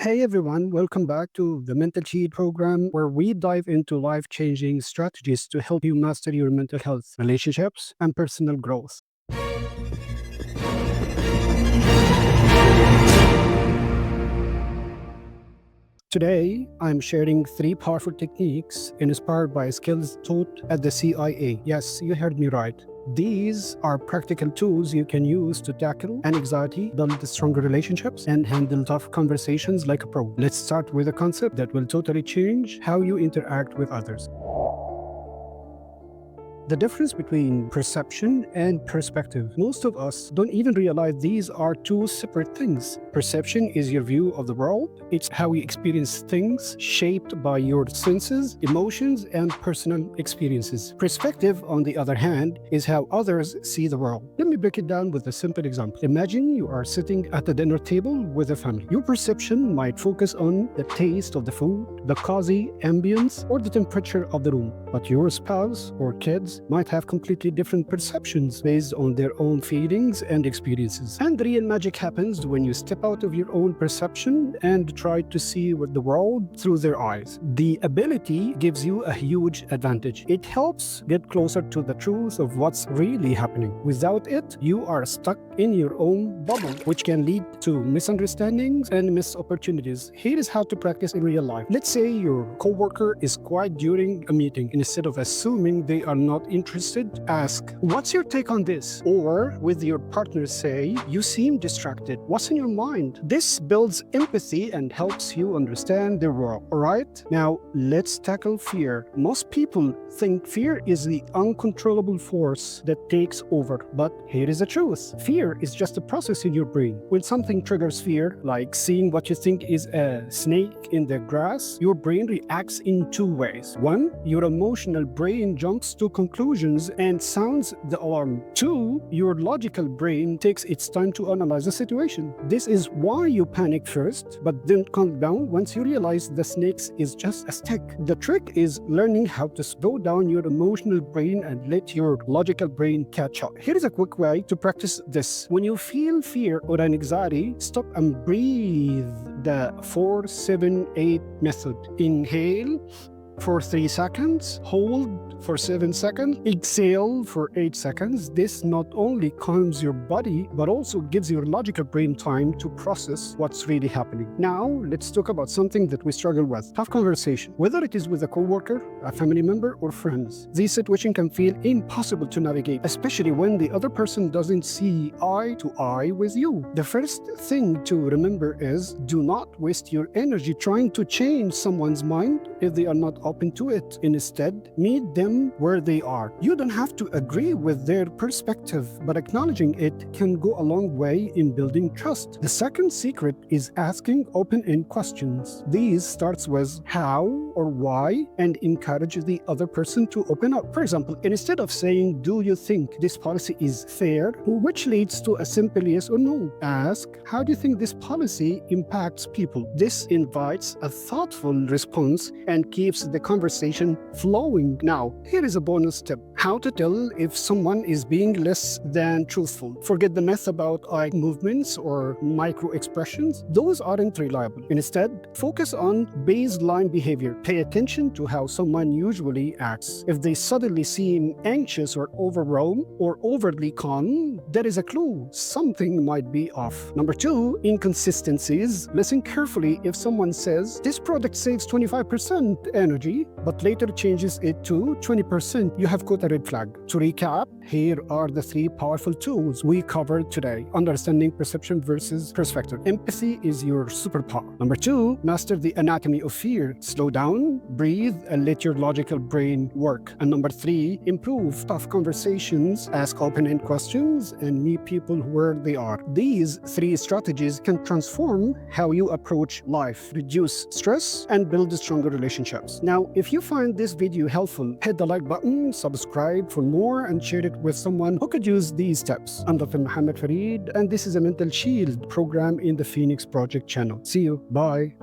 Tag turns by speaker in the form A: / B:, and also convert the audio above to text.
A: Hey everyone, welcome back to the Mental Cheat program where we dive into life changing strategies to help you master your mental health, relationships, and personal growth. Today, I'm sharing 3 powerful techniques inspired by skills taught at the CIA. Yes, you heard me right. These are practical tools you can use to tackle anxiety, build stronger relationships, and handle tough conversations like a pro. Let's start with a concept that will totally change how you interact with others. The difference between perception and perspective. Most of us don't even realize these are two separate things. Perception is your view of the world. It's how you experience things, shaped by your senses, emotions, and personal experiences. Perspective, on the other hand, is how others see the world. Let me break it down with a simple example. Imagine you are sitting at a dinner table with a family. Your perception might focus on the taste of the food, the cozy ambience, or the temperature of the room. But your spouse or kids might have completely different perceptions based on their own feelings and experiences. And the real magic happens when you step out of your own perception and try to see the world through their eyes. The ability gives you a huge advantage. It helps get closer to the truth of what's really happening. Without it, you are stuck in your own bubble, which can lead to misunderstandings and missed opportunities. Here is how to practice in real life. Let's say your coworker is quiet during a meeting. Instead of assuming they are not interested, ask, "What's your take on this?" Or with your partner, say, "You seem distracted. What's in your mind?" This builds empathy and helps you understand their world. All right? Now, let's tackle fear. Most people think fear is the uncontrollable force that takes over. But here is the truth. Fear is just a process in your brain. When something triggers fear, like seeing what you think is a snake in the grass, your brain reacts in 2 ways. One, your emotional brain jumps to conclusions and sounds the alarm. Two, your logical brain takes its time to analyze the situation. This is why you panic first, but then calm down once you realize the snake is just a stick. The trick is learning how to slow down your emotional brain and let your logical brain catch up. Here is a quick way to practice this. When you feel fear or anxiety, stop and breathe the 4-7-8 method. Inhale for 3 seconds, hold for 7 seconds, exhale for 8 seconds. This not only calms your body, but also gives your logical brain time to process what's really happening. Now, let's talk about something that we struggle with. Tough conversation. Whether it is with a coworker, a family member, or friends, this situation can feel impossible to navigate, especially when the other person doesn't see eye to eye with you. The first thing to remember is do not waste your energy trying to change someone's mind if they are not open to it. Instead, meet them where they are. You don't have to agree with their perspective, but acknowledging it can go a long way in building trust. The second secret is asking open-ended questions. These starts with how or why and encourage the other person to open up. For example, instead of saying, "Do you think this policy is fair?" which leads to a simple yes or no, ask, "How do you think this policy impacts people?" This invites a thoughtful response and keeps the conversation flowing. Now, here is a bonus tip. How to tell if someone is being less than truthful. Forget the myth about eye movements or micro expressions. Those aren't reliable. Instead, focus on baseline behavior. Pay attention to how someone usually acts. If they suddenly seem anxious or overwhelmed or overly calm, there is a clue. Something might be off. Number 2, inconsistencies. Listen carefully. If someone says, "This product saves 25% energy," but later changes it to 20%, you have caught a red flag. To recap, here are the 3 powerful tools we covered today. Understanding perception versus perspective. Empathy is your superpower. Number 2, master the anatomy of fear. Slow down, breathe, and let your logical brain work. And number 3, improve tough conversations, ask open-ended questions, and meet people where they are. These 3 strategies can transform how you approach life, reduce stress, and build stronger relationships. Now, if you find this video helpful, hit the like button, subscribe for more, and share it with someone who could use these tips. I'm Dr. Mohammed Farid, and this is a Mental Shield program in the Phoenix Project channel. See you. Bye.